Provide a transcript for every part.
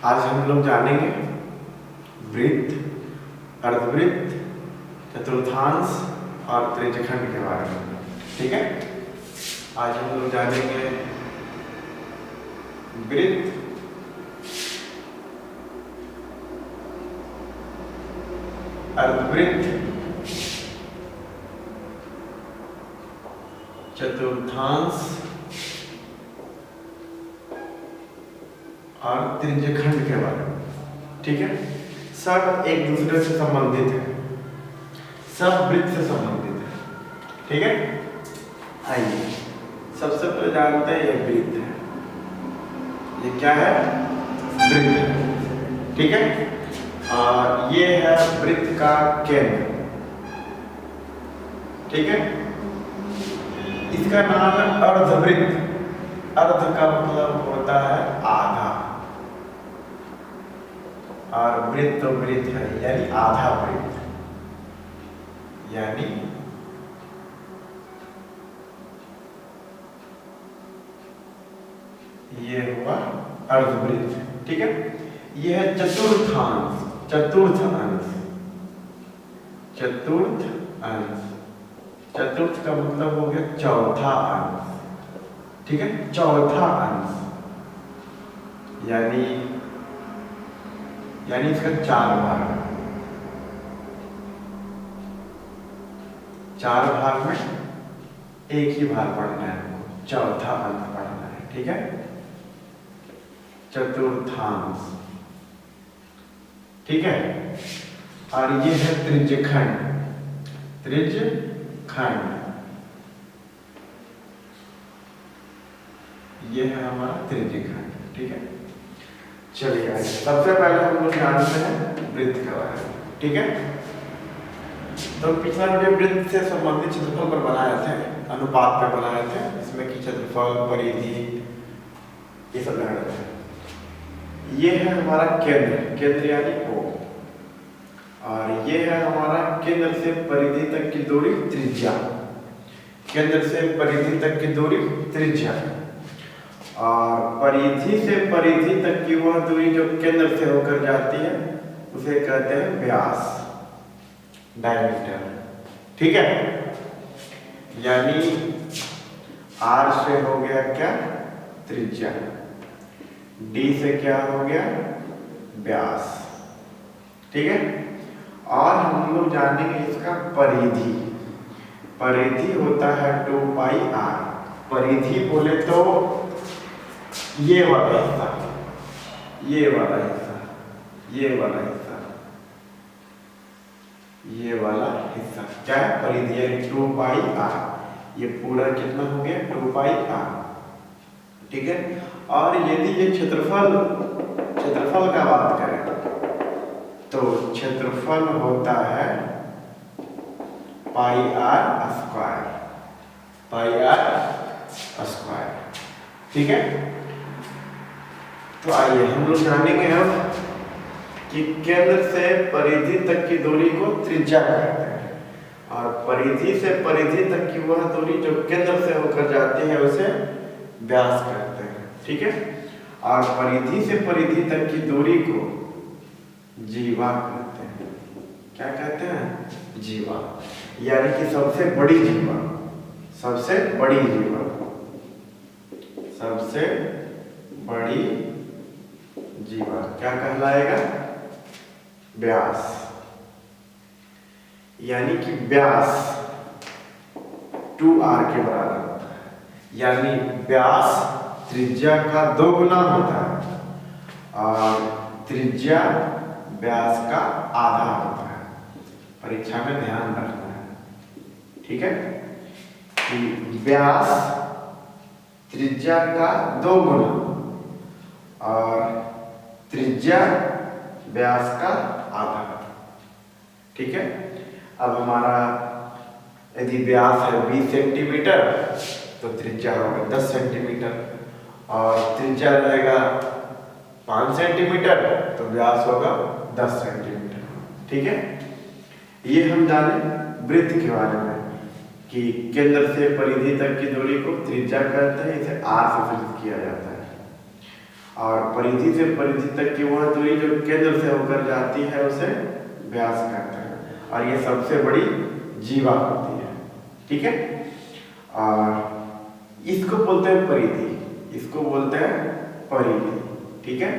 आज हम लोग जानेंगे वृत्त, अर्धवृत्त, चतुर्थांश और त्रिज्यखंड के बारे में। ठीक है, आज हम लोग जानेंगे वृत्त, अर्धवृत्त, चतुर्थांश और त्रिज्यखंड के बारे में। ठीक है, सब एक दूसरे से संबंधित है, सब वृत्त से संबंधित है। ठीक है, आइए सबसे पहले जानते हैं ये वृत्त है। ये क्या है? वृत्त है। ठीक है, और ये है वृत्त का केंद्र। ठीक है, इसका नाम है अर्धवृत्त। अर्ध का मतलब होता है आधा, और वृत्त तो वृत्त है यानी आधा वृत्त, यानी ये हुआ अर्धवृत्त। ठीक है, यह है चतुर्थांश। चतुर्थ अंश, चतुर्थ अंश, चतुर्थ का मतलब हो गया चौथा अंश। ठीक है, चौथा अंश यानी इसका चार भाग, चार भाग में एक ही भाग पढ़ना है, चौथा अंश पढ़ना है। ठीक है, चतुर्थांश। ठीक है, और ये है त्रिज्यखंड। त्रिज्यखंड ये है हमारा त्रिज्यखंड। ठीक है, चलिए सबसे पहले हम लोग जानते हैं वृत्त के बारे में। ठीक है, तो पिछला वीडियो वृत्त से संबंधित क्षेत्रफल पर बनाए थे, अनुपात पे बनाए थे, इसमें कि क्षेत्रफल, परिधि, ये सब लगा रहे थे। ये है हमारा केंद्र, केंद्र यानी O, और ये है हमारा केंद्र से परिधि तक की दूरी त्रिज्या। केंद्र से परिधि तक की दूरी त्रिज्या, और परिधि से परिधि तक की वह दूरी जो केंद्र से होकर जाती है उसे कहते हैं व्यास, डायमीटर। ठीक है, यानी R से हो गया क्या? त्रिज्या। D से क्या हो गया? व्यास। ठीक है, और हम लोग जानेंगे इसका परिधि। परिधि होता है 2πr। परिधि बोले तो ये वाला हिस्सा, ये वाला हिस्सा, ये वाला हिस्सा, ये वाला हिस्सा क्या है? परिधि यानी 2πr। ये पूरा कितना हो गया? 2πr। ठीक है, और यदि ये क्षेत्रफल का बात करें तो क्षेत्रफल होता है πr²। πr²। ठीक है, तो आइए हम लोग जानेंगे अब कि केंद्र से परिधि तक की दूरी को त्रिज्या कहते हैं, और परिधि से परिधि तक की वह दूरी जो केंद्र से होकर जाती है उसे व्यास कहते हैं। ठीक है, और परिधि से परिधि तक की दूरी को जीवा कहते हैं। क्या कहते हैं? जीवा, यानी कि सबसे बड़ी जीवा। सबसे बड़ी जीवा, सबसे बड़ी जीवा क्या कहलाएगा? व्यास। यानी कि व्यास 2r के बराबर होता है, यानी व्यास त्रिज्या का 2 गुना होता है, और त्रिज्या व्यास का आधा होता है। परीक्षा में ध्यान रखना है। ठीक है, कि व्यास त्रिज्या का 2 गुना और त्रिज्या व्यास का आधा। ठीक है, अब हमारा यदि व्यास है 20 सेंटीमीटर तो त्रिज्या होगा 10 सेंटीमीटर, और त्रिज्या रहेगा 5 सेंटीमीटर तो व्यास होगा 10 सेंटीमीटर। ठीक है, ये हम जाने वृत्त के बारे में कि केंद्र से परिधि तक की दूरी को त्रिज्या कहते हैं, इसे R से सूचित किया जाता है। और परिधि से परिधि तक की वह दूरी जो केंद्र से होकर जाती है उसे व्यास कहते हैं, और ये सबसे बड़ी जीवा होती है। ठीक है, और इसको बोलते हैं परिधि, इसको बोलते हैं परिधि। ठीक है,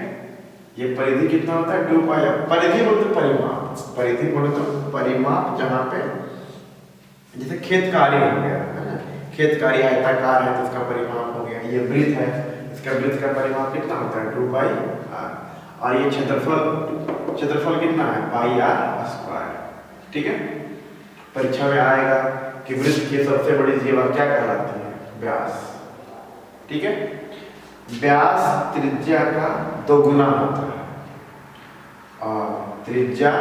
ये परिधि कितना होता है 2 पाई। परिधि बोलते परिमाप, परिधि बोले तो परिमाप, जहाँ पे जैसे खेत कार्य हो गया है ना, खेत कार्य आयताकार है तो उसका परिमाप हो गया। ये वृत्त है, इसका वृत्त का परिमाप कितना होता है 2 पाई आर। और ये क्षेत्रफल, क्षेत्रफल कितना है पाई आर स्क्वायर। ठीक है, परीक्षा में आएगा कि वृत्त की सबसे बड़ी जीवा क्या कहलाती है, व्यास। ठीक है, व्यास त्रिज्या का 2 गुना होता है और त्रिज्या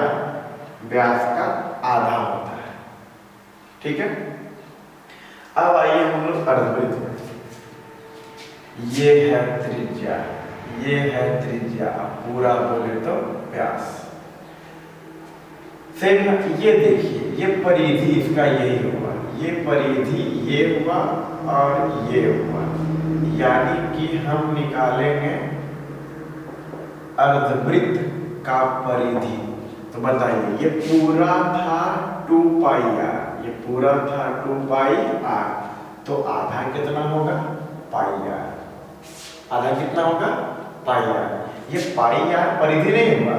व्यास का आधा होता है। ठीक है, अब आइए हम लोग अर्धवृत्त में। ये है त्रिज्या, ये है त्रिज्या, पूरा बोले तो व्यास। फिर ये देखिए, ये परिधि इसका यही हुआ, ये परिधि ये हुआ और ये हुआ, यानी कि हम निकालेंगे अर्धवृत्त का परिधि। तो बताइए, ये पूरा था 2 पाई आर, ये पूरा था 2 पाई आर, तो आधा कितना होगा पाई आर। आधा कितना होगा पाई आर। ये पाई आर परिधि नहीं हुआ,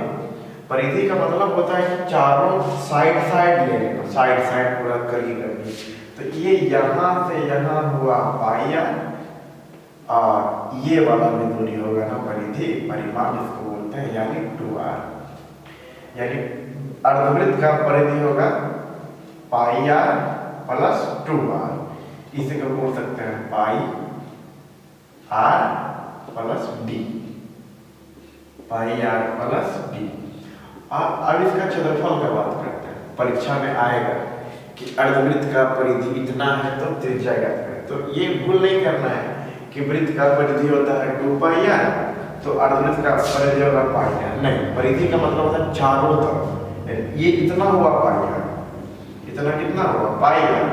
परिधि का मतलब होता है कि चारों साइड साइड ले लेना, साइड साइड पूरा करी करनी। तो ये यहाँ से यहाँ हुआ पाई आर, और ये वाला भी दूरी होगा ना परिधि, परिमाप जिसको बोलते हैं, यानी 2r। यानी अर्धवृत्त का परिधि होगा पाई आर प्लस 2r। इसे को बोल सकते हैं pi R plus D, pi R plus D. अब इसका क्षेत्रफल का बात करते हैं, परीक्षा में आएगा कि अर्धवृत्त का परिधि इतना है तो त्रिज्या ज्ञात करें। तो ये भूल नहीं करना है कि वृत्त का परिधि होता है 2 पाई आर, तो अर्धवृत्त का परिधि होगा पाई आर। नहीं, परिधि का मतलब होता है चारों तरफ। ये इतना हुआ पाई आर, इतना कितना हुआ पाई आर,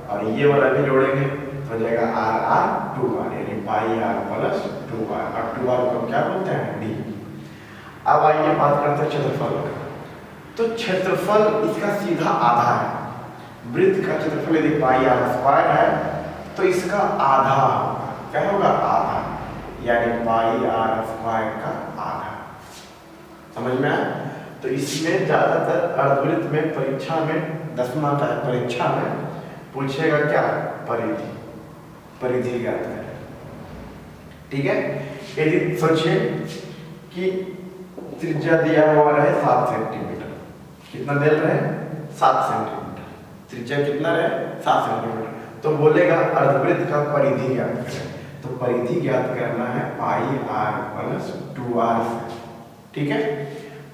और ये वाला भी जोड़ेंगे तो हो जाएगा आर आर 2r, यानी पाई आर प्लस 2r। और 2r को क्या बोलते हैं डी। अब आइए बात करते हैं क्षेत्रफल का। तो क्षेत्रफल इसका सीधा आधा है। वृत्त का क्षेत्रफल यदि पाई आर स्क्वायर है तो इसका आधा होगा, क्या होगा आधा, यानी पाई आर स्क्वायर का आधा। समझ में आया? तो इसमें ज्यादातर अर्धवृत्त में परीक्षा में 10वां का परीक्षा में पूछेगा क्या, परिधि, परिधि ज्ञात करें। ठीक है, यदि सोचिए कि त्रिज्या दिया हुआ रहे 7 सेंटीमीटर, कितना दे रहे 7 सेंटीमीटर, त्रिज्या कितना रहे 7 सेंटीमीटर, तो बोलेगा अर्धवृत्त का परिधि ज्ञात करें। तो परिधि ज्ञात करना है पाई आर प्लस 2r से। ठीक है,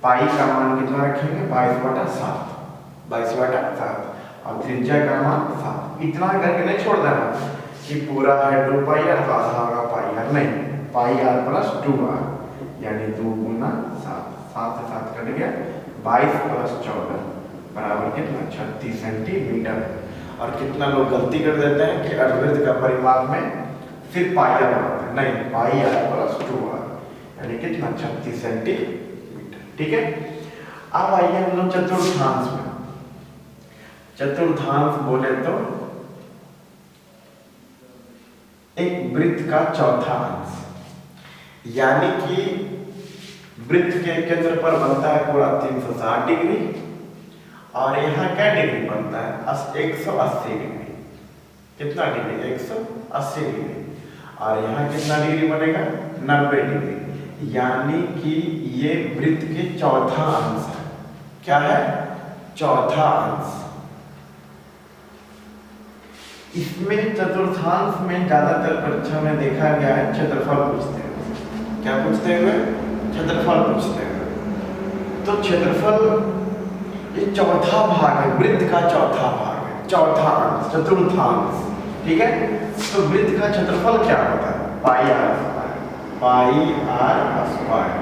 पाई का मान कितना रखेंगे 22/7, 22/7, और त्रिज्या का मान 7। इतना करके नहीं छोड़ देना कि पूरा है 2 पाई आर तो आधा होगा पाई आर, नहीं, पाई आर प्लस 2r, यानी 2 गुना 7, 7 से 7 कट गया, 22 प्लस 14 बराबर कितना 36 सेंटीमीटर। और कितना लोग गलती कर देते हैं कि अर्धवृत्त का परिमाप में सिर्फ पाई आर होता है, नहीं, पाई आर प्लस 2r, यानी कितना 36 सेंटीमीटर। ठीक है, अब आइए हम लोग चतुर्थांश में। चतुर्थांश बोले तो एक वृत्त का चौथा अंश, यानी कि वृत्त के केंद्र पर बनता है पूरा 360 डिग्री, और यहाँ क्या डिग्री बनता है 180 डिग्री। कितना डिग्री 180 डिग्री, और यहाँ कितना डिग्री बनेगा 90 डिग्री, यानी कि ये वृत्त के चौथा अंश है। क्या है चौथा अंश। इसमें चतुर्थांश में ज्यादातर परीक्षा में देखा गया है क्षेत्रफल पूछते हैं। क्या पूछते हुए क्षेत्रफल पूछते हैं। तो क्षेत्रफल ये चौथा भाग है, वृत्त का चौथा भाग है, चौथा अंश चतुर्थांश। ठीक है, तो वृत्त का क्षेत्रफल क्या होता है pi R square, pi R square,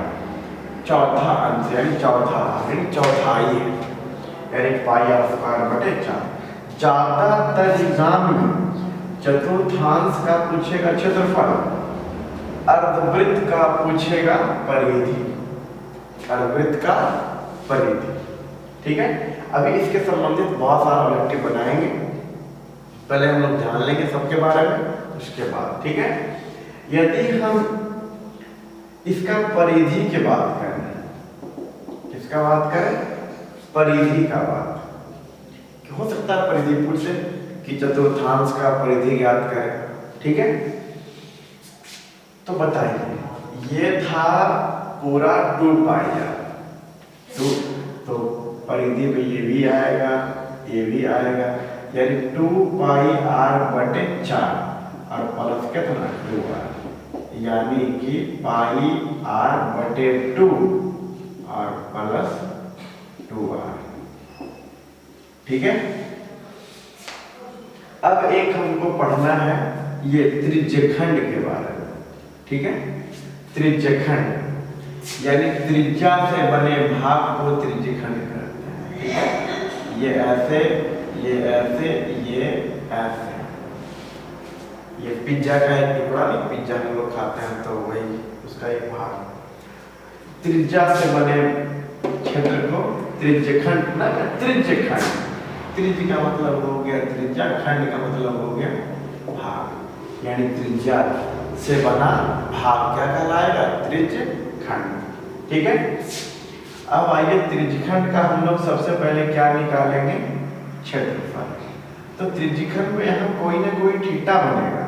चौथा अंश यानी चौथा भाग, यानी चौथाई है, यानी पाई आर स्क्वायर बटे 4। ज्यादातर एग्जाम में चतुर्थांश का पूछेगा क्षेत्रफल, अर्धवृत्त का पूछेगा परिधि, अर्धवृत्त का परिधि। ठीक है, अभी इसके संबंधित बहुत सारा ऑब्जेक्टिव बनाएंगे, पहले हम लोग जान लेंगे सबके बारे में, उसके बाद। ठीक है, यदि हम इसका परिधि की बात करें, किसका बात करें, परिधि का बात, हो सकता है परिधि पूछे कि चतुर्थांश का परिधि ज्ञात करें। ठीक है, तो बताइए, ये था पूरा 2 पाई, तो परिधि में ये भी आएगा, ये भी आएगा, यानी 2 पाई r बटे 4 और प्लस कितना 2r, यानी कि पाई r बटे 2 और प्लस 2r। ठीक है, अब एक हमको पढ़ना है ये त्रिज्यखंड के बारे में। ठीक है, त्रिज्यखंड यानी त्रिज्या से बने भाग को त्रिज्यखंड कहते हैं। ठीक है, ये ऐसे, ये ऐसे, ये ऐसे, ये पिज्जा का एक टुकड़ा, नहीं पिज्जा हम लोग खाते हैं तो वही उसका एक भाग, त्रिज्या से बने क्षेत्र को त्रिज्यखंड ना, त्रिज्यखंड, त्रिज्य का मतलब हो गया त्रिज्या, खंड का मतलब हो गया भाग, यानी त्रिज्या से बना भाग क्या कहलाएगा, त्रिज्यखंड। ठीक है, अब आइए त्रिज्यखंड का हम लोग सबसे पहले क्या निकालेंगे, क्षेत्रफल। तो त्रिज्यखंड में यहाँ कोई ना कोई थीटा बनेगा,